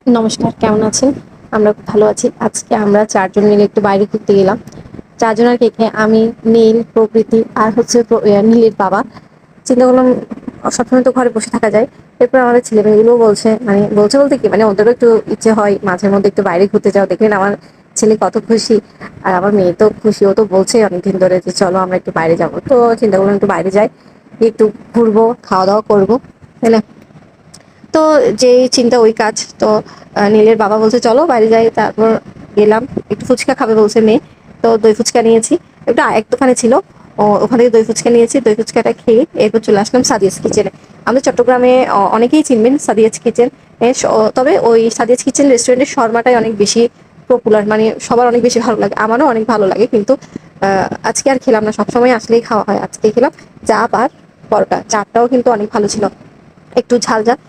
নমস্কার, কেমন আছেন? আমরা খুব ভালো আছি। আজকে আমরা ৪ জন মিলে একটু বাইরে ঘুরতে গেলাম। ৪ জনের কেকে আমি, নীল, প্রকৃতি আর হচ্ছে নীলের বাবা। চিন্তা করলাম সবসময় তো ঘরে বসে থাকা যায়। এরপর আমাদের ছেলেমেয়েগুলোও বলছে, মানে বলছে বলতে কি, মানে ওদেরও একটু ইচ্ছে হয় মাঝের মধ্যে একটু বাইরে ঘুরতে যাও। দেখলেন আমার ছেলে কত খুশি, আর আমার মেয়ে তো খুশি। ও তো বলছে অনেকদিন ধরে যে চলো আমরা একটু বাইরে যাবো। তো চিন্তা করলাম একটু বাইরে যাই, গিয়ে একটু ঘুরবো, খাওয়া দাওয়া করবো, তাই না? তো যেই চিন্তা ওই কাজ। তো নীলের বাবা বলছে চলো বাইরে যাই। তারপর গেলাম, একটু ফুচকা খাবে বলছে মেয়ে। তো দই ফুচকা নিয়েছি। ওটা এক দোকানে ছিল, ওখান থেকে দই ফুচকা নিয়েছি। দই ফুচকাটা খেয়ে এরপর চলে আসলাম সাদিয়াস কিচেনে। আমাদের চট্টগ্রামে অনেকেই চিনবেন সাদিয়াস কিচেন। তবে ওই সাদিয়াস কিচেন রেস্টুরেন্টের শর্মাটাই অনেক বেশি পপুলার, মানে সবার অনেক বেশি ভালো লাগে, আমারও অনেক ভালো লাগে। কিন্তু আজকে আর খেলাম না, সবসময় আসলেই খাওয়া হয়। আজকে খেলাম চাপ আর পরোটা। চাপটাও কিন্তু অনেক ভালো ছিল, একটু ঝাল ঝাল।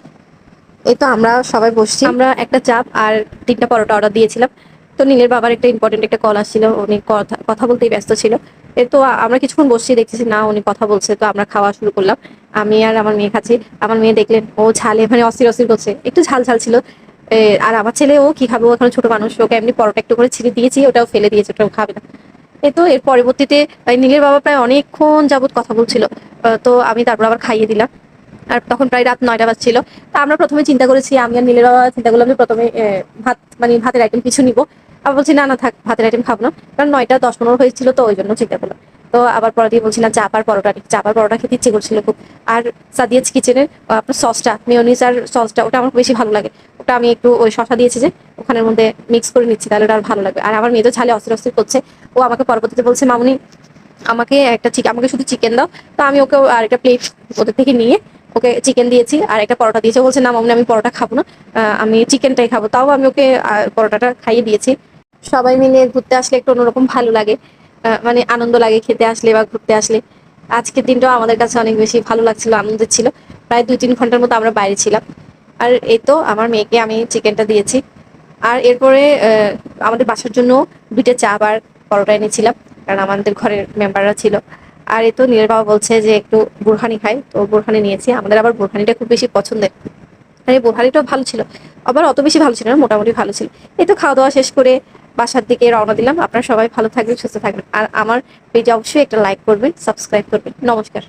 এই তো আমরা সবাই বসছি, আমরা একটা চাপ আর 3টা পরোটা অর্ডার দিয়েছিলাম। তো নীলের বাবার একটা ইম্পর্টেন্ট একটা কল আসছিল, উনি কথা কথা বলতেই ব্যস্ত ছিল। তো আমরা কিছুক্ষণ বসছি, দেখতেছি না উনি কথা বলছে। তো আমরা খাওয়া শুরু করলাম, আমি আর আমার মেয়ে খাচ্ছি। আমার মেয়ে দেখলেন ও ঝালে মানে অস্থির অস্থির করছে, একটু ঝাল ঝাল ছিল। আর আমার ছেলে ও কি খাবে, ও এখন ছোট মানুষ, ওকে এমনি পরোটা একটু করে ছিঁড়ে দিয়েছি, ওটাও ফেলে দিয়েছে, ওটাও খাবে না। তো এর পরবর্তীতে নীলের বাবা প্রায় অনেকক্ষণ যাবত কথা বলছিল। তো আমি তারপর আবার খাইয়ে দিলাম। আর তখন প্রায় রাত 9টা বাজছিল। তা আমরা প্রথমে চিন্তা করেছি, আমি আর নীলের বাবা চিন্তা করলাম যে প্রথমে ভাত, মানে ভাতের আইটেম কিছু নিব। আবার বলছি না না থাক, ভাতের আইটেম খাবো না, কারণ 9টা 10-15 হয়েছিল, তো ওই জন্য চিন্তা করলাম। তো আবার পরে দিয়ে বলছি না, চাপ আর পরোটা নিই। চাপ আর পরোটা খেতে ইচ্ছে করছিল খুব। আর সাদিয়াজ কিচেনের আপনার সসটা, মেয়োনিজ আর সসটা, ওটা আমার বেশি ভালো লাগে। ওটা আমি একটু ওই শসা দিয়েছি যে ওখানের মধ্যে মিক্স করে নিচ্ছি, তাহলে ওটা আর ভালো লাগবে। আর আমার মেয়ে তো ঝালে অস্থির অস্থির করছে। ও আমাকে পরবর্তীতে বলছে মামুনি আমাকে একটা চিকেন, আমাকে শুধু চিকেন দাও। তো আমি ওকে আর একটা প্লেট ওদের থেকে নিয়ে ওকে চিকেন দিয়েছি আর একটা পরোটা দিয়েছি। ও বলছে না মামুনি আমি পরোটা খাবো না, আমি চিকেনটাই খাবো। তাও আমি ওকে পরোটাটা খাইয়ে দিয়েছি। সবাই মিলে ঘুরতে আসলে একটু অন্যরকম ভালো লাগে, মানে আনন্দ লাগে খেতে আসলে বা ঘুরতে আসলে। আজকের দিনটাও আমাদের কাছে অনেক বেশি ভালো লাগছিল, আনন্দের ছিল। প্রায় 2-3 ঘন্টার মতো আমরা বাইরে ছিলাম। আর এই তো আমার মেয়েকে আমি চিকেনটা দিয়েছি। আর এরপরে আমাদের বাসার জন্য 2টা চা আর পরোটা এনেছিলাম, কারণ আমাদের ঘরের মেম্বাররা ছিল। আর এই তো নীলের বাবা বলছে যে একটু বোরহানি খাই, তো বোরহানি নিয়েছি। আমাদের আবার বোরহানিটা খুব বেশি পছন্দের। আর এই বোরহানিটাও ভালো ছিল, আবার অত বেশি ভালো ছিল না, মোটামুটি ভালো ছিল। এই তো খাওয়া দাওয়া শেষ করে বাসার দিকে রওনা দিলাম। আপনারা সবাই ভালো থাকবেন, সুস্থ থাকবেন। আর আমার পেজে অবশ্যই একটা লাইক করবেন, সাবস্ক্রাইব করবেন। নমস্কার।